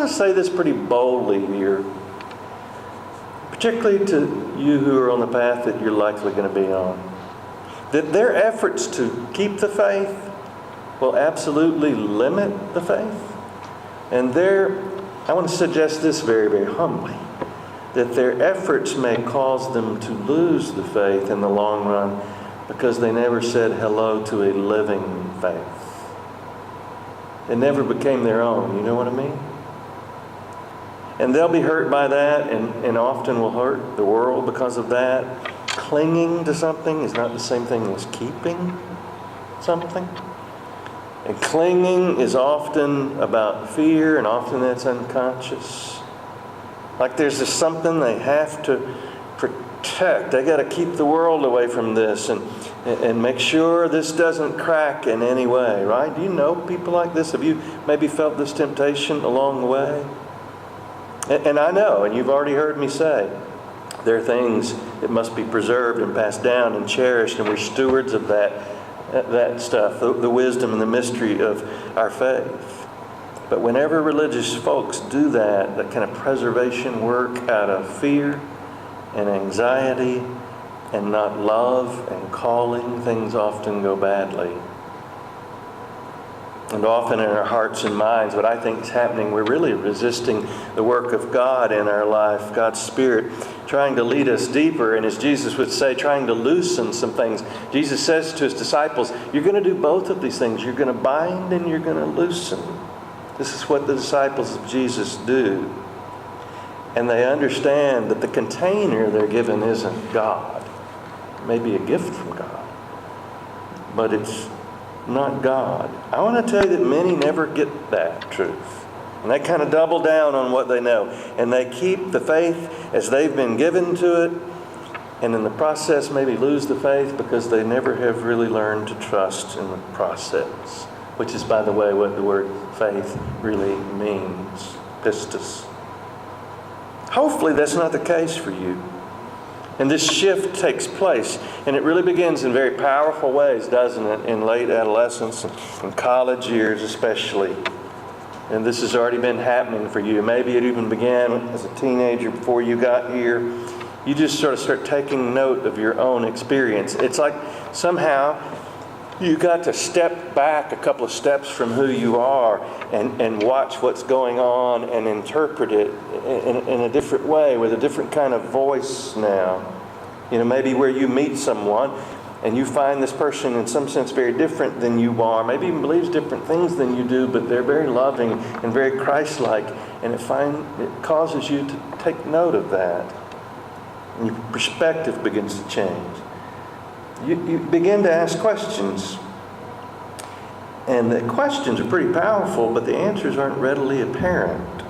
want to say this pretty boldly here, particularly to you who are on the path that you're likely going to be on, that their efforts to keep the faith will absolutely limit the faith. And I want to suggest this very, very humbly, that their efforts may cause them to lose the faith in the long run because they never said hello to a living faith. It never became their own, you know what I mean? And they'll be hurt by that, and often will hurt the world because of that. Clinging to something is not the same thing as keeping something. And clinging is often about fear, and often that's unconscious. Like there's just something they have to protect. They got to keep the world away from this and make sure this doesn't crack in any way, right? Do you know people like this? Have you maybe felt this temptation along the way? And I know, and you've already heard me say, there are things that must be preserved and passed down and cherished, and we're stewards of that stuff, the wisdom and the mystery of our faith. But whenever religious folks do that kind of preservation work out of fear and anxiety and not love and calling, things often go badly. And often in our hearts and minds, what I think is happening, we're really resisting the work of God in our life, God's Spirit, trying to lead us deeper. And as Jesus would say, trying to loosen some things. Jesus says to his disciples, you're going to do both of these things. You're going to bind and you're going to loosen. This is what the disciples of Jesus do. And they understand that the container they're given isn't God. It may be a gift from God, but it's not God. I want to tell you that many never get that truth. And they kind of double down on what they know. And they keep the faith as they've been given to it. And in the process maybe lose the faith because they never have really learned to trust in the process. Which is, by the way, what the word faith really means. Pistis. Hopefully that's not the case for you. And this shift takes place, and it really begins in very powerful ways, doesn't it, in late adolescence and college years especially. And this has already been happening for you. Maybe it even began as a teenager before you got here. You just sort of start taking note of your own experience. It's like somehow you got to step back a couple of steps from who you are and watch what's going on and interpret it in a different way with a different kind of voice now. You know, maybe where you meet someone and you find this person in some sense very different than you are, maybe even believes different things than you do, but they're very loving and very Christ-like, and it causes you to take note of that. And your perspective begins to change. You begin to ask questions. And the questions are pretty powerful, but the answers aren't readily apparent.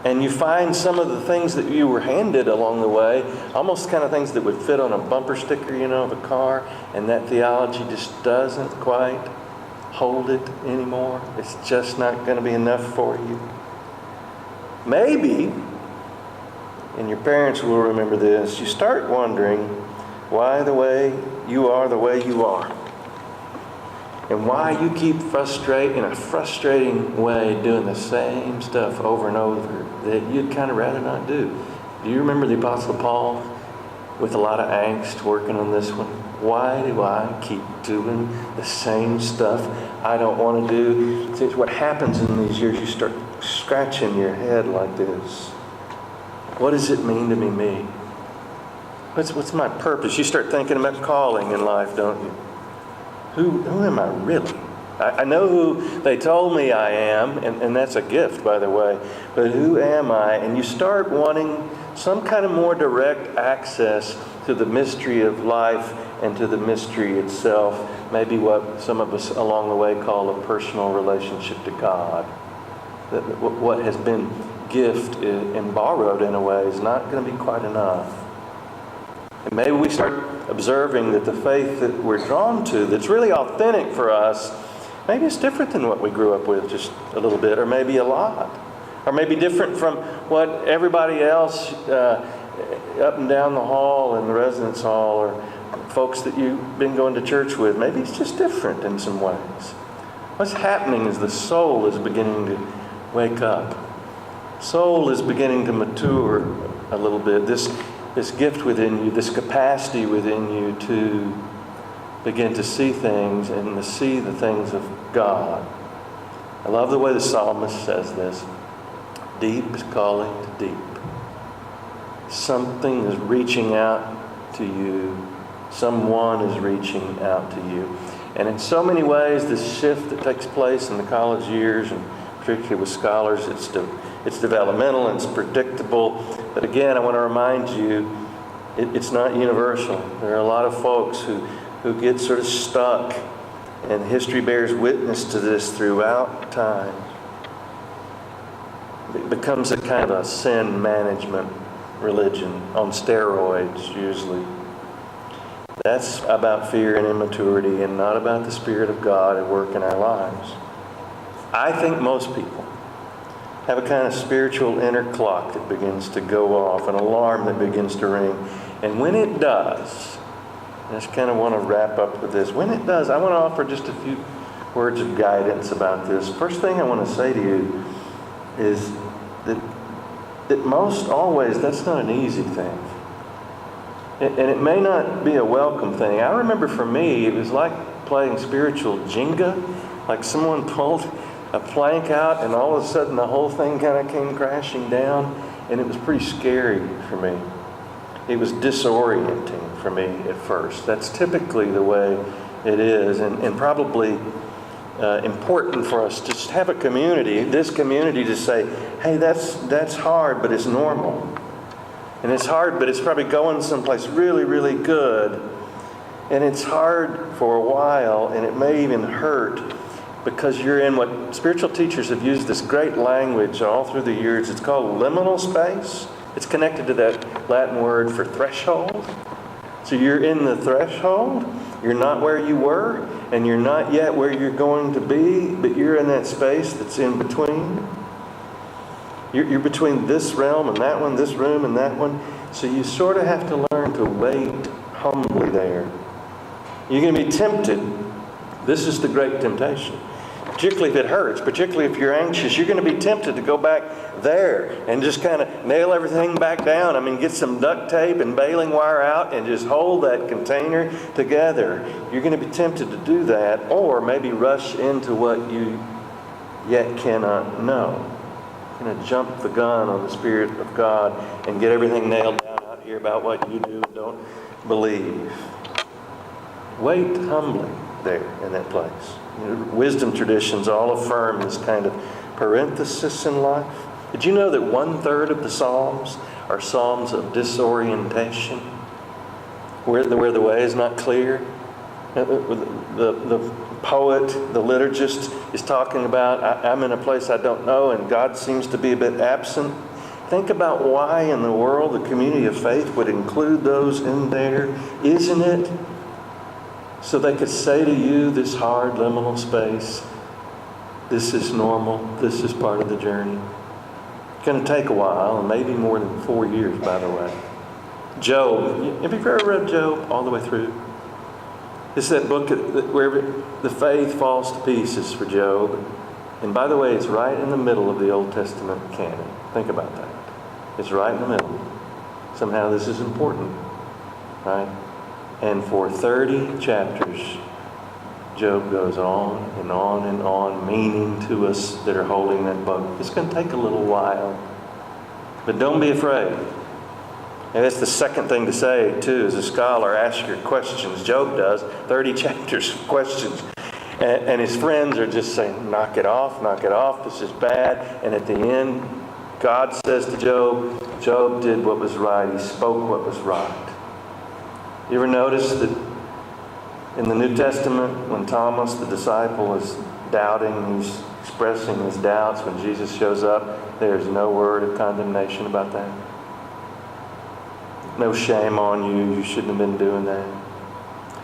And you find some of the things that you were handed along the way, almost kind of things that would fit on a bumper sticker, of a car, and that theology just doesn't quite hold it anymore. It's just not going to be enough for you. Maybe, and your parents will remember this, you start wondering why the way you are. And why you keep in a frustrating way doing the same stuff over and over that you'd kind of rather not do. Do you remember the Apostle Paul with a lot of angst working on this one? Why do I keep doing the same stuff I don't want to do? See, what happens in these years, you start scratching your head like this. What does it mean to be me? What's my purpose? You start thinking about calling in life, don't you? Who am I really? I know who they told me I am, and that's a gift, by the way. But who am I? And you start wanting some kind of more direct access to the mystery of life and to the mystery itself. Maybe what some of us along the way call a personal relationship to God. That what has been gift and borrowed in a way is not going to be quite enough. And maybe we start observing that the faith that we're drawn to, that's really authentic for us, maybe it's different than what we grew up with just a little bit, or maybe a lot. Or maybe different from what everybody else up and down the hall in the residence hall, or folks that you've been going to church with. Maybe it's just different in some ways. What's happening is the soul is beginning to Wake up. Soul is beginning to mature a little bit. This gift within you, this capacity within you to begin to see things and to see the things of God. I love the way the psalmist says this. Deep is calling to deep. Something is reaching out to you. Someone is reaching out to you. And in so many ways, this shift that takes place in the college years, and particularly with scholars, it's developmental and it's predictable. But again, I want to remind you, it's not universal. There are a lot of folks who get sort of stuck, and history bears witness to this throughout time. It becomes a kind of a sin management religion on steroids, usually. That's about fear and immaturity and not about the Spirit of God at work in our lives. I think most people have a kind of spiritual inner clock that begins to go off, an alarm that begins to ring. And when it does, I just kind of want to wrap up with this. When it does, I want to offer just a few words of guidance about this. First thing I want to say to you is that most always, that's not an easy thing. And it may not be a welcome thing. I remember for me, it was like playing spiritual Jenga. Like someone pulled a plank out and all of a sudden the whole thing kind of came crashing down. And it was pretty scary for me. It was disorienting for me at first. That's typically the way it is. And probably important for us to just have a community, this community, to say, hey, that's hard, but it's normal. And it's hard, but it's probably going someplace really, really good. And it's hard for a while, and it may even hurt because you're in what spiritual teachers have used this great language all through the years. It's called liminal space. It's connected to that Latin word for threshold. So you're in the threshold. You're not where you were, and you're not yet where you're going to be, but you're in that space that's in between. You're between this realm and that one, this room and that one. So you sort of have to learn to wait humbly there. You're going to be tempted. This is the great temptation. Particularly if it hurts, particularly if you're anxious, you're going to be tempted to go back there and just kind of nail everything back down. I mean, get some duct tape and baling wire out and just hold that container together. You're going to be tempted to do that, or maybe rush into what you yet cannot know. You're going to jump the gun on the Spirit of God and get everything nailed down out here about what you do and don't believe. Wait humbly there in that place. Wisdom traditions all affirm this kind of parenthesis in life. Did you know that 1/3 of the Psalms are Psalms of disorientation? Where the way is not clear? The poet, the liturgist is talking about, I'm in a place I don't know and God seems to be a bit absent. Think about why in the world the community of faith would include those in there. Isn't it so they could say to you, this hard liminal space, this is normal, this is part of the journey. It's going to take a while, and maybe more than 4 years, by the way. Job, have you ever read Job all the way through? It's that book where the faith falls to pieces for Job. And by the way, it's right in the middle of the Old Testament canon. Think about that. It's right in the middle. Somehow this is important, right? And for 30 chapters, Job goes on and on and on, meaning to us that are holding that book. It's going to take a little while. But don't be afraid. And that's the second thing to say, too, as a scholar. Ask your questions. Job does. 30 chapters of questions. And his friends are just saying, knock it off, this is bad. And at the end, God says to Job, Job did what was right. He spoke what was right. You ever notice that in the New Testament, when Thomas, the disciple, is doubting, he's expressing his doubts, when Jesus shows up, there's no word of condemnation about that? No shame on you, you shouldn't have been doing that.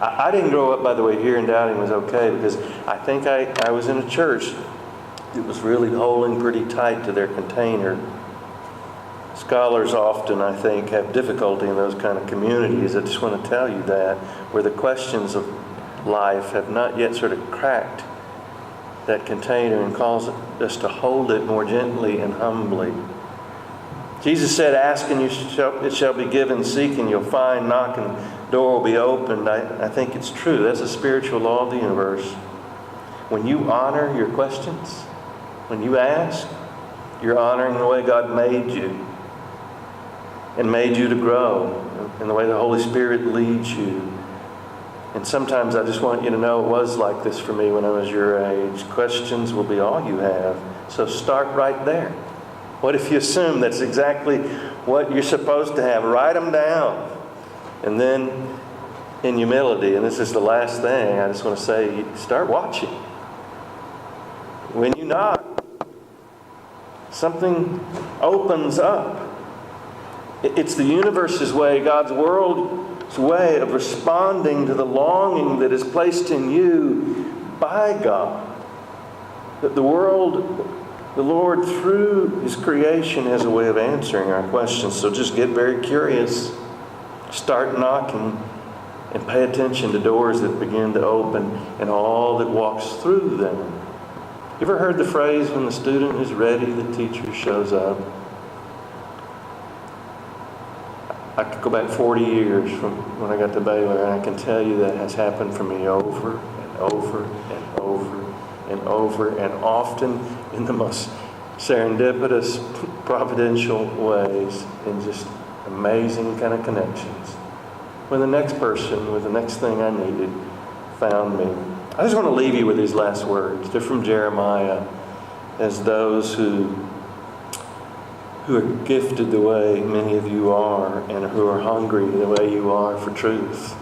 I didn't grow up, by the way, hearing doubting was okay, because I think I was in a church that was really holding pretty tight to their container. Scholars often, I think, have difficulty in those kind of communities. I just want to tell you that, where the questions of life have not yet sort of cracked that container and calls us to hold it more gently and humbly. Jesus said, ask and it shall be given, seek and you'll find, knock and the door will be opened. I think it's true. That's a spiritual law of the universe. When you honor your questions, when you ask, you're honoring the way God made you and made you to grow, and the way the Holy Spirit leads you. And sometimes I just want you to know it was like this for me when I was your age. Questions will be all you have. So start right there. What if you assume that's exactly what you're supposed to have? Write them down. And then in humility, and this is the last thing, I just want to say, start watching. When you knock, something opens up. It's the universe's way, God's world's way of responding to the longing that is placed in you by God. That the world, the Lord, through His creation, has a way of answering our questions. So just get very curious. Start knocking and pay attention to doors that begin to open and all that walks through them. You ever heard the phrase, when the student is ready, the teacher shows up? I could go back 40 years from when I got to Baylor, and I can tell you that has happened for me over and over and over and over, and often in the most serendipitous, providential ways, in just amazing kind of connections. When the next person with the next thing I needed found me. I just want to leave you with these last words. They're from Jeremiah, as those who are gifted the way many of you are, and who are hungry the way you are for truth.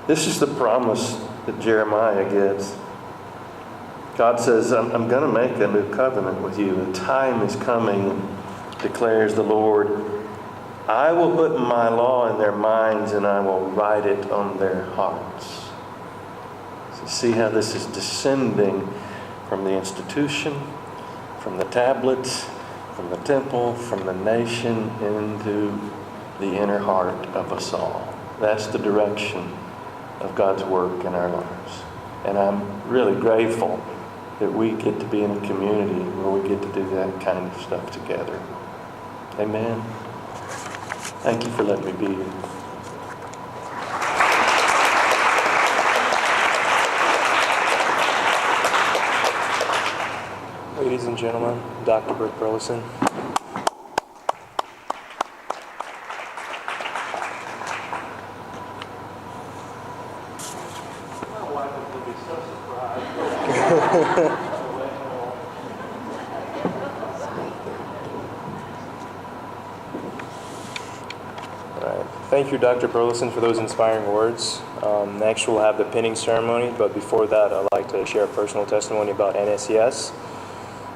This is the promise that Jeremiah gets. God says, I'm going to make a new covenant with you. The time is coming, declares the Lord. I will put my law in their minds, and I will write it on their hearts. So see how this is descending from the institution, from the tablets, from the temple, from the nation, into the inner heart of us all. That's the direction of God's work in our lives. And I'm really grateful that we get to be in a community where we get to do that kind of stuff together. Amen. Thank you for letting me be here. Ladies and gentlemen, Dr. Burt Burleson. My wife would be so surprised. Thank you, Dr. Burleson, for those inspiring words. Next, we'll have the pinning ceremony, but before that, I'd like to share a personal testimony about NSCS.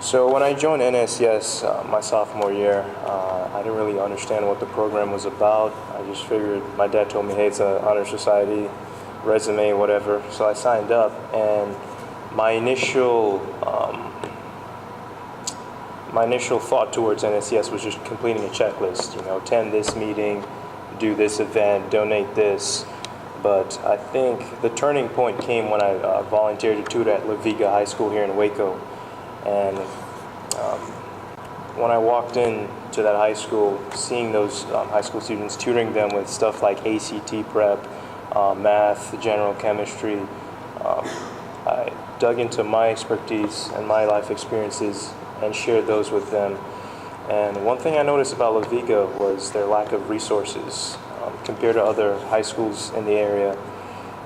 So when I joined NSCS my sophomore year, I didn't really understand what the program was about. I just figured, my dad told me, hey, it's an honor society, resume, whatever. So I signed up, and my initial thought towards NSCS was just completing a checklist. Attend this meeting, do this event, donate this. But I think the turning point came when I volunteered to tutor at La Viga High School here in Waco. And when I walked into that high school, seeing those high school students, tutoring them with stuff like ACT prep, math, general chemistry, I dug into my expertise and my life experiences and shared those with them. And one thing I noticed about La Viga was their lack of resources compared to other high schools in the area.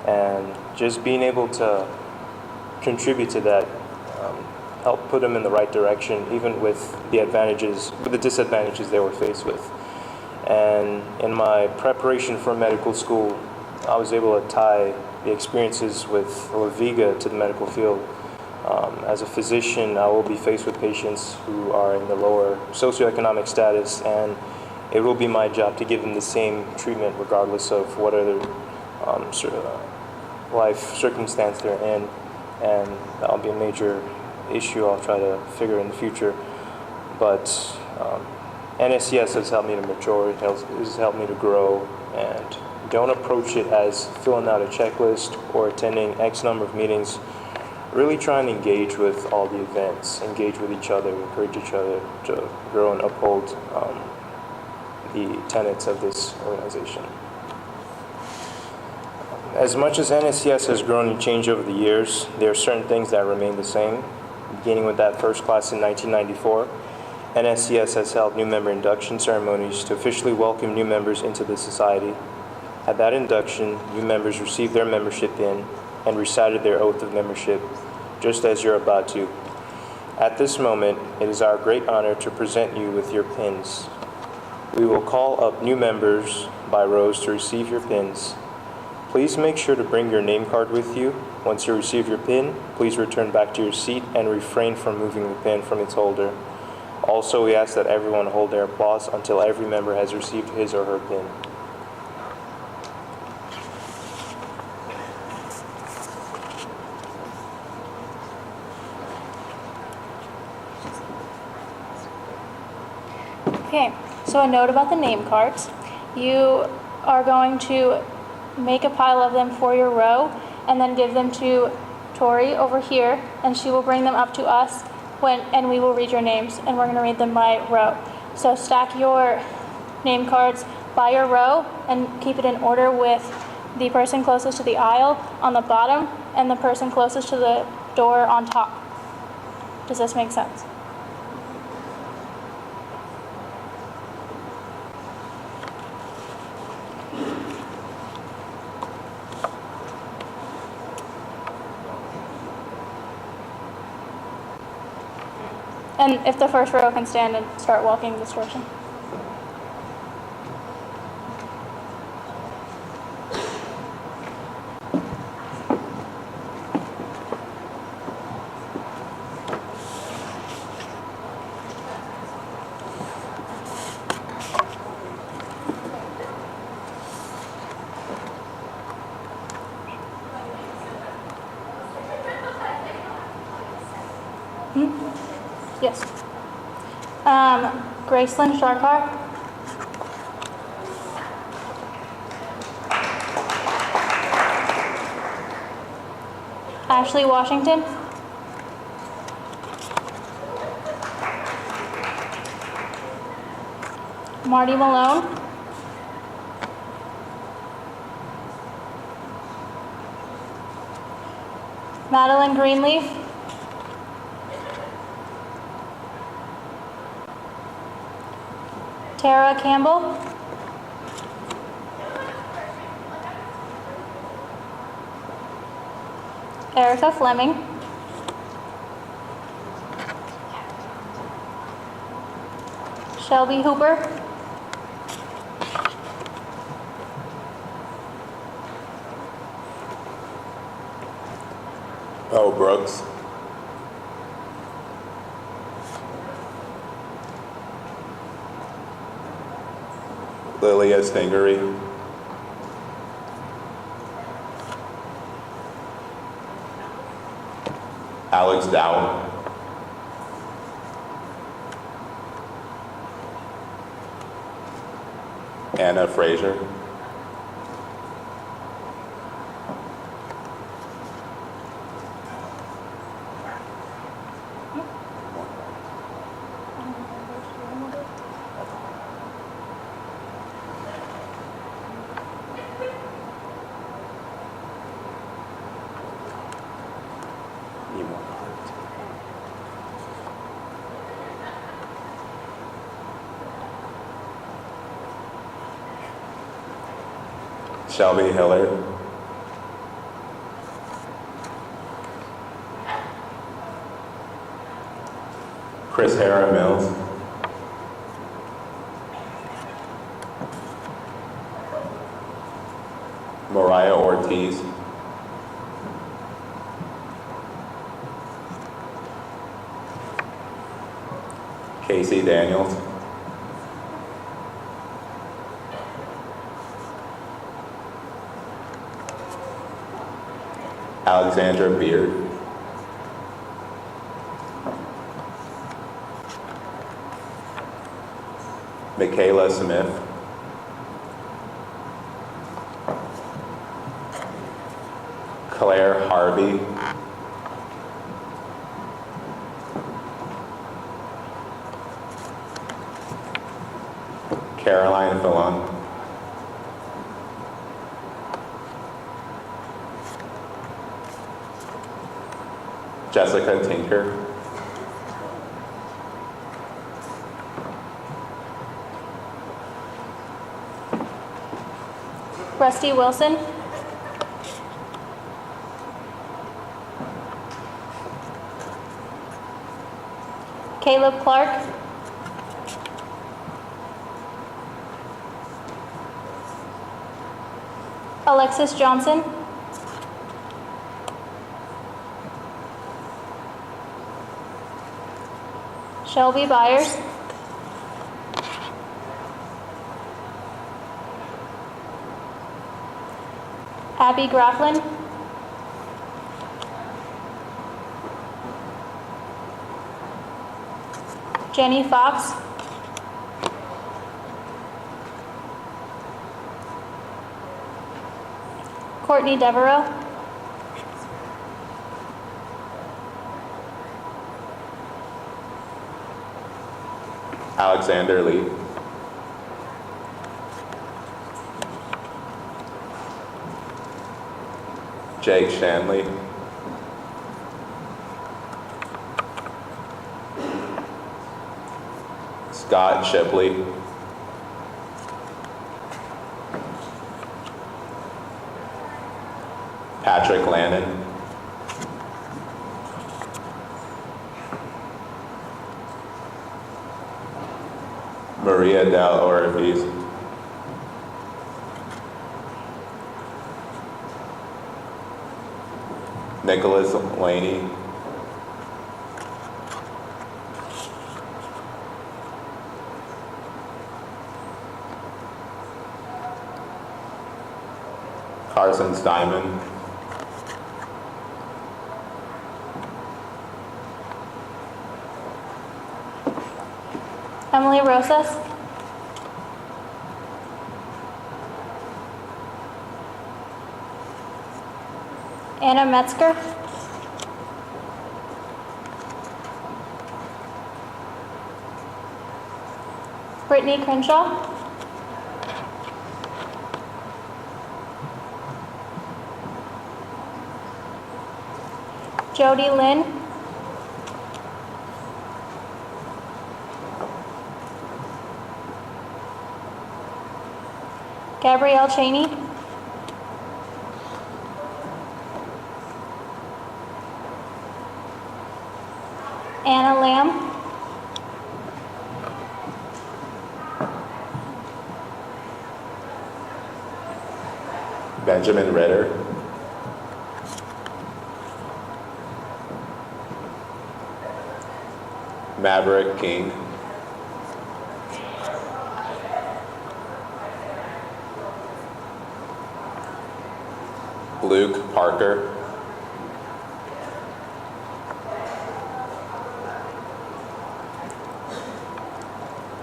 And just being able to contribute to that helped put them in the right direction, even with the disadvantages they were faced with. And in my preparation for medical school, I was able to tie the experiences with La Viga to the medical field. As a physician, I will be faced with patients who are in the lower socioeconomic status, and it will be my job to give them the same treatment regardless of what other life circumstance they're in. And that'll be a major issue I'll try to figure in the future. But NSCS has helped me to mature, it has helped me to grow, and don't approach it as filling out a checklist or attending X number of meetings. really try and engage with all the events, engage with each other, encourage each other to grow and uphold the tenets of this organization. As much as NSCS has grown and changed over the years, there are certain things that remain the same. Beginning with that first class in 1994, NSCS has held new member induction ceremonies to officially welcome new members into the society. At that induction, new members received their membership in and recited their oath of membership, just as you're about to. At this moment, it is our great honor to present you with your pins. We will call up new members by rows to receive your pins. Please make sure to bring your name card with you. Once you receive your pin, please return back to your seat and refrain from moving the pin from its holder. Also, we ask that everyone hold their applause until every member has received his or her pin. Okay, so a note about the name cards. You are going to make a pile of them for your row and then give them to Tori over here, and she will bring them up to us and we will read your names, and we're going to read them by row. So stack your name cards by your row and keep it in order with the person closest to the aisle on the bottom and the person closest to the door on top. Does this make sense? And if the first row can stand and start walking this direction. Yes. Gracelyn Sharkar. Ashley Washington. Marty Malone. Madeline Greenleaf. Tara Campbell. Erica Fleming. Shelby Hooper. Oh, Brooks. Lilia Stingery. Alex Dow. Anna Fraser. Shelby Hillard. Chris Hara Mills. Mariah Ortiz. Casey Daniels. Alexandra Beard. Michaela Smith. Claire Harvey. Caroline Fillon. Jessica Tinker. Rusty Wilson. Caleb Clark. Alexis Johnson. Shelby Byers. Abby Grafflin. Jenny Fox. Courtney Devereaux. Alexander Lee. Jake Shanley. Scott Shipley. Patrick Lannon. Maria Del Orifice. Nicholas Laney. Carson Steinman. Emily Rosas. Anna Metzger. Brittany Crenshaw. Jody Lynn. Gabrielle Cheney. Anna Lamb. Benjamin Ritter. Maverick King. Luke Parker.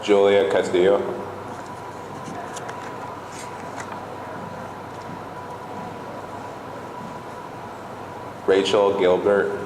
Julia Castillo. Rachel Gilbert.